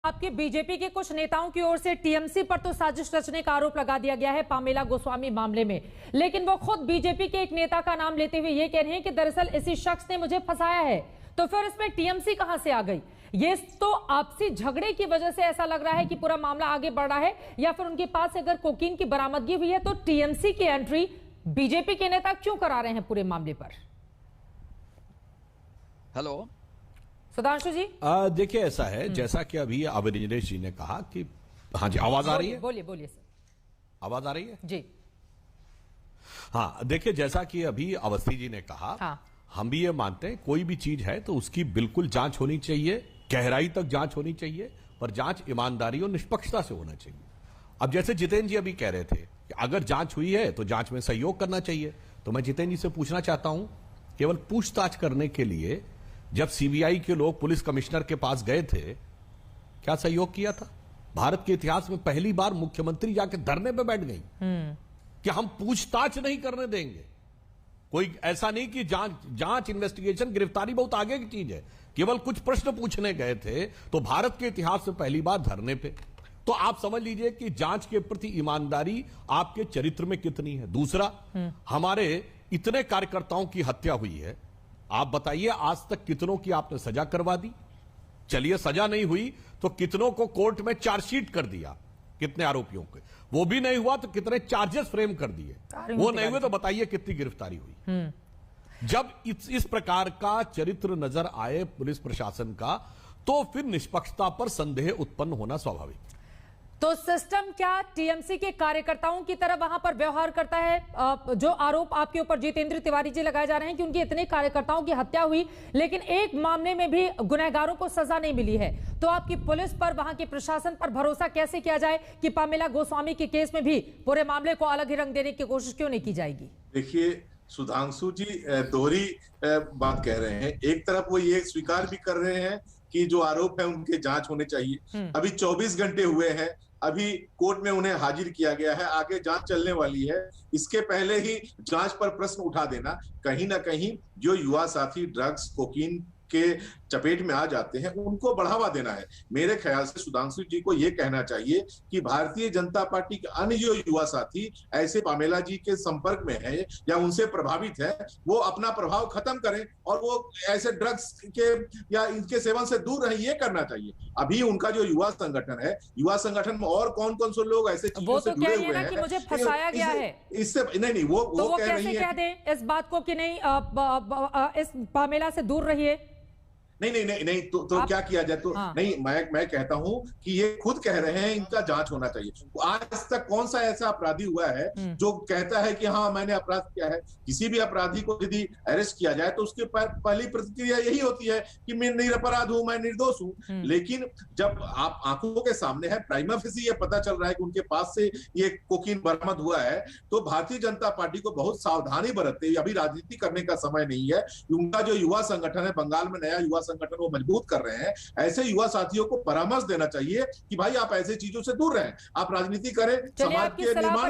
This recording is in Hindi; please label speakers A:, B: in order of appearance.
A: आपके बीजेपी के कुछ नेताओं की ओर से टीएमसी पर तो साजिश रचने का आरोप लगा दिया गया है पामेला गोस्वामी मामले में, लेकिन वो खुद बीजेपी के एक नेता का नाम लेते हुए ये कह रहे हैं कि दरअसल इसी शख्स ने मुझे फंसाया है। तो फिर इसमें टीएमसी कहां से आ गई? ये तो आपसी झगड़े की वजह से ऐसा लग रहा है कि पूरा मामला आगे बढ़ रहा है, या फिर उनके पास अगर कोकीन की बरामदगी हुई है तो टीएमसी की एंट्री बीजेपी के नेता क्यों करा रहे हैं पूरे मामले पर?
B: हेलो
A: सुधांशु जी,
C: देखिए ऐसा है, जैसा कि अभी अविनाश जी ने कहा कि हाँ जी, आवाज आ रही है?
A: बोलिए बोलिए सर।
C: आवाज आ रही है
A: जी?
C: हाँ, देखिए जैसा कि अभी अवस्थी जी ने कहा,
A: हाँ।
C: हम भी ये मानते हैं कोई भी चीज है तो उसकी बिल्कुल जांच होनी चाहिए, गहराई तक जांच होनी चाहिए, पर जांच ईमानदारी और निष्पक्षता से होना चाहिए। अब जैसे जितेंद्र जी अभी कह रहे थे कि अगर जांच हुई है तो जांच में सहयोग करना चाहिए, तो मैं जितेंद्र जी से पूछना चाहता हूं, केवल पूछताछ करने के लिए जब सीबीआई के लोग पुलिस कमिश्नर के पास गए थे, क्या सहयोग किया था? भारत के इतिहास में पहली बार मुख्यमंत्री जाके धरने पे बैठ गई कि हम पूछताछ नहीं करने देंगे। कोई ऐसा नहीं कि जांच इन्वेस्टिगेशन गिरफ्तारी बहुत आगे की चीज है, केवल कुछ प्रश्न पूछने गए थे तो भारत के इतिहास में पहली बार धरने पे। तो आप समझ लीजिए कि जांच के प्रति ईमानदारी आपके चरित्र में कितनी है। दूसरा, हमारे इतने कार्यकर्ताओं की हत्या हुई है, आप बताइए आज तक कितनों की आपने सजा करवा दी? चलिए सजा नहीं हुई तो कितनों को कोर्ट में चार्जशीट कर दिया, कितने आरोपियों के, वो भी नहीं हुआ तो कितने चार्जेस फ्रेम कर दिए, वो नहीं हुए तो बताइए कितनी गिरफ्तारी हुई। जब इस प्रकार का चरित्र नजर आए पुलिस प्रशासन का, तो फिर निष्पक्षता पर संदेह उत्पन्न होना स्वाभाविक।
A: तो सिस्टम क्या टीएमसी के कार्यकर्ताओं की तरह वहां पर व्यवहार करता है? जो आरोप आपके ऊपर जितेंद्र तिवारी जी लगाए जा रहे हैं कि उनके इतने कार्यकर्ताओं की हत्या हुई, लेकिन एक मामले में भी गुनहगारों को सजा नहीं मिली है, तो आपकी पुलिस पर, वहां के प्रशासन पर भरोसा कैसे किया जाए कि पामेला गोस्वामी के केस में भी पूरे मामले को अलग ही रंग देने की कोशिश क्यों नहीं की जाएगी?
D: देखिए सुधांशु जी दोहरी बात कह रहे हैं। एक तरफ वो ये स्वीकार भी कर रहे हैं कि जो आरोप है उनके जांच होने चाहिए। अभी 24 घंटे हुए हैं, अभी कोर्ट में उन्हें हाजिर किया गया है, आगे जांच चलने वाली है। इसके पहले ही जांच पर प्रश्न उठा देना, कहीं ना कहीं जो युवा साथी ड्रग्स कोकीन के चपेट में आ जाते हैं उनको बढ़ावा देना है। मेरे ख्याल से सुधांशु जी को यह कहना चाहिए कि भारतीय जनता पार्टी के अन्य जो युवा साथी ऐसे पामेला जी के संपर्क में है या उनसे प्रभावित है, वो अपना प्रभाव खत्म करें और वो ऐसे ड्रग्स के या इनके सेवन से दूर रहे, ये करना चाहिए। अभी उनका जो युवा संगठन है, युवा संगठन में और कौन कौन से लोग ऐसे चीजों से जुड़े हुए हैं
A: कि मुझे फंसाया गया है,
D: इससे नहीं वो कह रही है
A: कह दें इस बात को कि नहीं इस पामेला से दूर रहिए।
D: नहीं तो क्या किया जाए? तो हाँ। नहीं, मैं कहता हूं कि ये खुद कह रहे हैं इनका जांच होना चाहिए। आज तक कौन सा ऐसा अपराधी हुआ है जो कहता है कि हाँ मैंने अपराध किया है? किसी भी अपराधी को यदि अरेस्ट किया जाए तो उसकी पहली प्रतिक्रिया यही होती है कि मैं निरपराध हूं, मैं निर्दोष हूं। लेकिन जब आप आंखों के सामने है, प्राइमा फेसी ये पता चल रहा है कि उनके पास से ये कोकीन बरामद हुआ है, तो भारतीय जनता पार्टी को बहुत सावधानी बरतते, अभी राजनीति करने का समय नहीं है। उनका जो युवा संगठन है, बंगाल में नया युवा संगठन वो मजबूत कर रहे हैं, ऐसे युवा साथियों को परामर्श देना चाहिए कि भाई आप ऐसे चीजों से दूर रहें, आप राजनीति करें, समाज के निर्माण